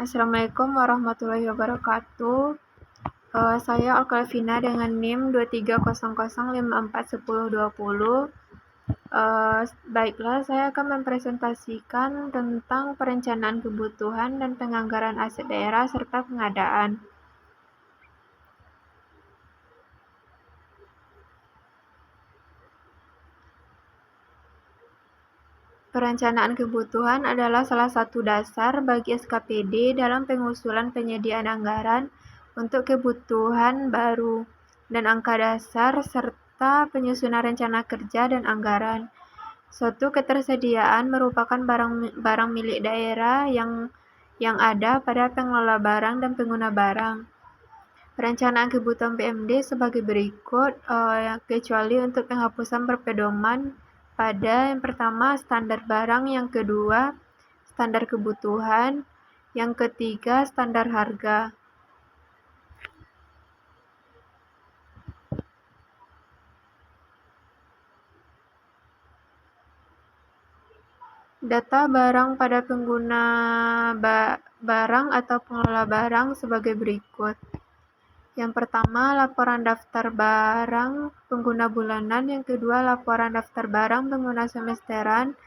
Assalamualaikum warahmatullahi wabarakatuh. Saya Alkalvina dengan NIM 2300541020. Baiklah, saya akan mempresentasikan tentang perencanaan kebutuhan dan penganggaran aset daerah serta pengadaan. Perencanaan kebutuhan adalah salah satu dasar bagi SKPD dalam pengusulan penyediaan anggaran untuk kebutuhan baru dan angka dasar serta penyusunan rencana kerja dan anggaran. Suatu ketersediaan merupakan barang milik daerah yang ada pada pengelola barang dan pengguna barang. Perencanaan kebutuhan PMD sebagai berikut, kecuali untuk penghapusan berpedoman pada yang pertama standar barang, yang kedua standar kebutuhan, yang ketiga standar harga. Data barang pada pengguna barang atau pengelola barang sebagai berikut. Yang pertama, laporan daftar barang pengguna bulanan, yang kedua laporan daftar barang pengguna semesteran,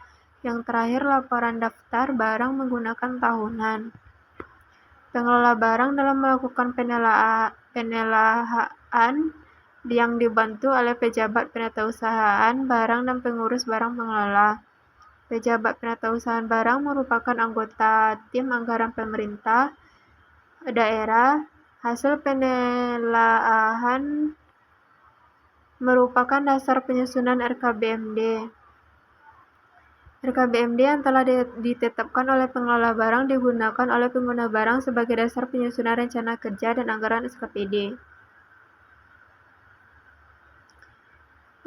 yang terakhir laporan daftar barang menggunakan tahunan. Pengelola barang dalam melakukan penelahaan yang dibantu oleh pejabat penatausahaan barang dan pengurus barang pengelola. Pejabat penatausahaan barang merupakan anggota tim anggaran pemerintah daerah. Hasil penelaahan merupakan dasar penyusunan RKBMD. RKBMD yang telah ditetapkan oleh pengelola barang digunakan oleh pengguna barang sebagai dasar penyusunan rencana kerja dan anggaran SKPD.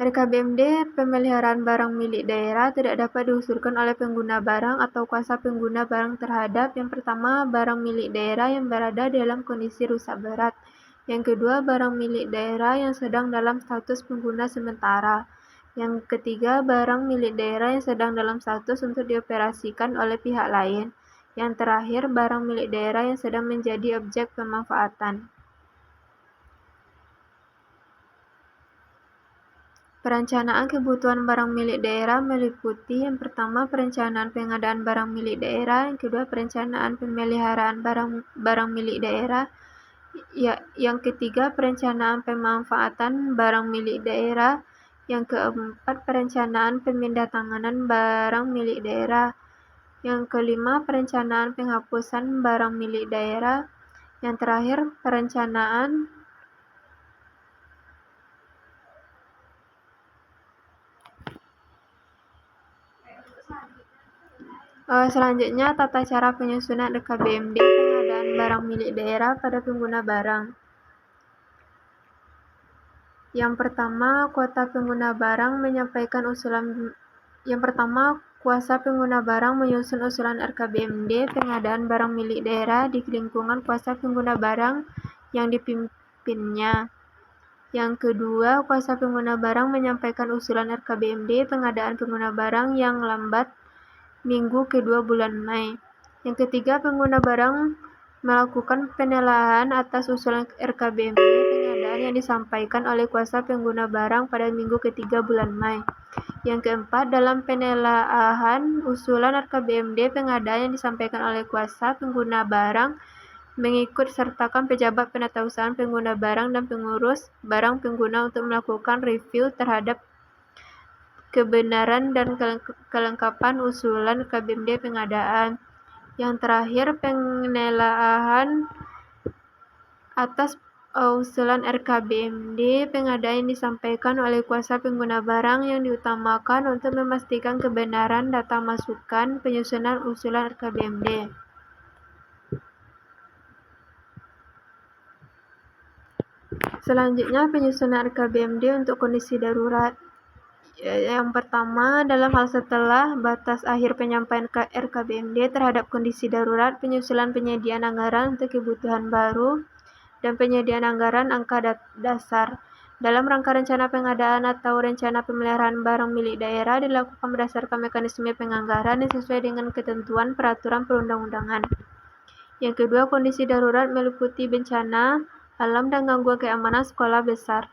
RKBMD pemeliharaan barang milik daerah tidak dapat diusulkan oleh pengguna barang atau kuasa pengguna barang terhadap yang pertama, barang milik daerah yang berada dalam kondisi rusak berat. Yang kedua, barang milik daerah yang sedang dalam status pengguna sementara. Yang ketiga, barang milik daerah yang sedang dalam status untuk dioperasikan oleh pihak lain. Yang terakhir, barang milik daerah yang sedang menjadi objek pemanfaatan. Perencanaan kebutuhan barang milik daerah meliputi yang pertama, perencanaan pengadaan barang milik daerah, yang kedua, perencanaan pemeliharaan barang milik daerah, yang ketiga, perencanaan pemanfaatan barang milik daerah, yang keempat, perencanaan pemindahantanganan barang milik daerah, yang kelima, perencanaan penghapusan barang milik daerah, yang terakhir, perencanaan selanjutnya, tata cara penyusunan RKBMD pengadaan barang milik daerah pada pengguna barang. Yang pertama, kuasa pengguna barang menyusun usulan RKBMD pengadaan barang milik daerah di lingkungan kuasa pengguna barang yang dipimpinnya. Yang kedua, kuasa pengguna barang menyampaikan usulan RKBMD pengadaan pengguna barang yang lambat minggu kedua bulan Mei. Yang ketiga, pengguna barang melakukan penelaahan atas usulan RKBMD pengadaan yang disampaikan oleh kuasa pengguna barang pada minggu ketiga bulan Mei. Yang keempat, dalam penelaahan usulan RKBMD pengadaan yang disampaikan oleh kuasa pengguna barang mengikut sertakan pejabat penatausahaan pengguna barang dan pengurus barang pengguna untuk melakukan review terhadap kebenaran dan kelengkapan usulan RKBMD pengadaan. Yang terakhir, penelaahan atas usulan RKBMD pengadaan yang disampaikan oleh kuasa pengguna barang yang diutamakan untuk memastikan kebenaran data masukan penyusunan usulan RKBMD. Selanjutnya, penyusunan RKBMD untuk kondisi darurat. Yang pertama, dalam hal setelah batas akhir penyampaian RKBMD terhadap kondisi darurat, penyusulan penyediaan anggaran untuk kebutuhan baru dan penyediaan anggaran angka dasar dalam rangka rencana pengadaan atau rencana pemeliharaan barang milik daerah dilakukan berdasarkan mekanisme penganggaran yang sesuai dengan ketentuan peraturan perundang-undangan. Yang kedua, kondisi darurat meliputi bencana alam dan gangguan keamanan skala besar.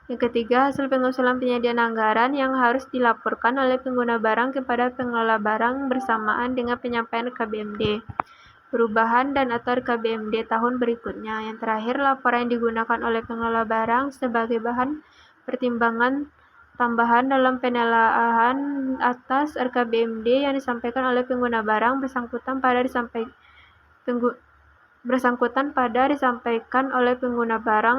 Yang ketiga, hasil pengusulan penyediaan anggaran yang harus dilaporkan oleh pengguna barang kepada pengelola barang bersamaan dengan penyampaian KBMD. Perubahan dan atau KBMD tahun berikutnya. Yang terakhir, laporan yang digunakan oleh pengelola barang sebagai bahan pertimbangan tambahan dalam penilaian atas RKBMD yang disampaikan oleh pengguna barang bersangkutan pada disampaikan oleh pengguna barang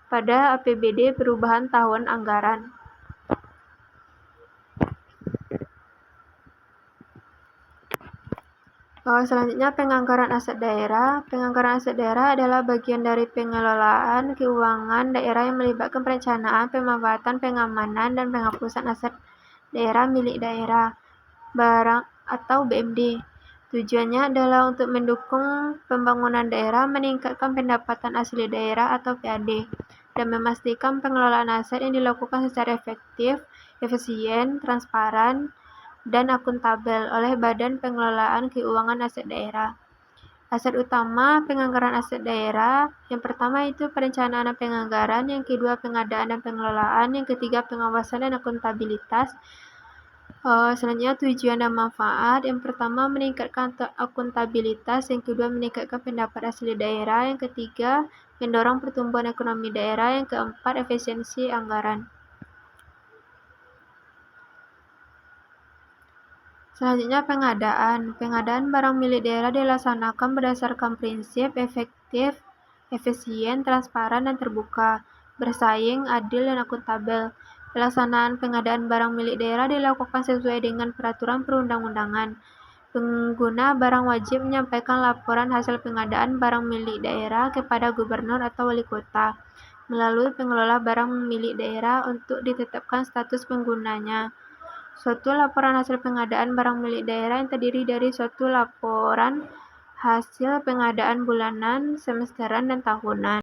pada APBD perubahan tahun anggaran. Selanjutnya, penganggaran aset daerah. Penganggaran aset daerah adalah bagian dari pengelolaan keuangan daerah yang melibatkan perencanaan, pemanfaatan, pengamanan, dan penghapusan aset daerah milik daerah, barang atau BMD. Tujuannya adalah untuk mendukung pembangunan daerah, meningkatkan pendapatan asli daerah atau PAD, dan memastikan pengelolaan aset yang dilakukan secara efektif, efisien, transparan, dan akuntabel oleh Badan Pengelolaan Keuangan Aset Daerah. Aset utama penganggaran aset daerah, yang pertama itu perencanaan dan penganggaran, yang kedua pengadaan dan pengelolaan, yang ketiga pengawasan dan akuntabilitas. Selanjutnya tujuan dan manfaat. Yang pertama meningkatkan akuntabilitas, yang kedua meningkatkan pendapat asli daerah, yang ketiga mendorong pertumbuhan ekonomi daerah, yang keempat efisiensi anggaran. Selanjutnya pengadaan. Pengadaan barang milik daerah dilaksanakan berdasarkan prinsip efektif, efisien, transparan, dan terbuka, bersaing, adil, dan akuntabel. Pelaksanaan pengadaan barang milik daerah dilakukan sesuai dengan peraturan perundang-undangan. Pengguna barang wajib menyampaikan laporan hasil pengadaan barang milik daerah kepada gubernur atau wali kota melalui pengelola barang milik daerah untuk ditetapkan status penggunanya. Suatu laporan hasil pengadaan barang milik daerah yang terdiri dari suatu laporan hasil pengadaan bulanan, semesteran, dan tahunan.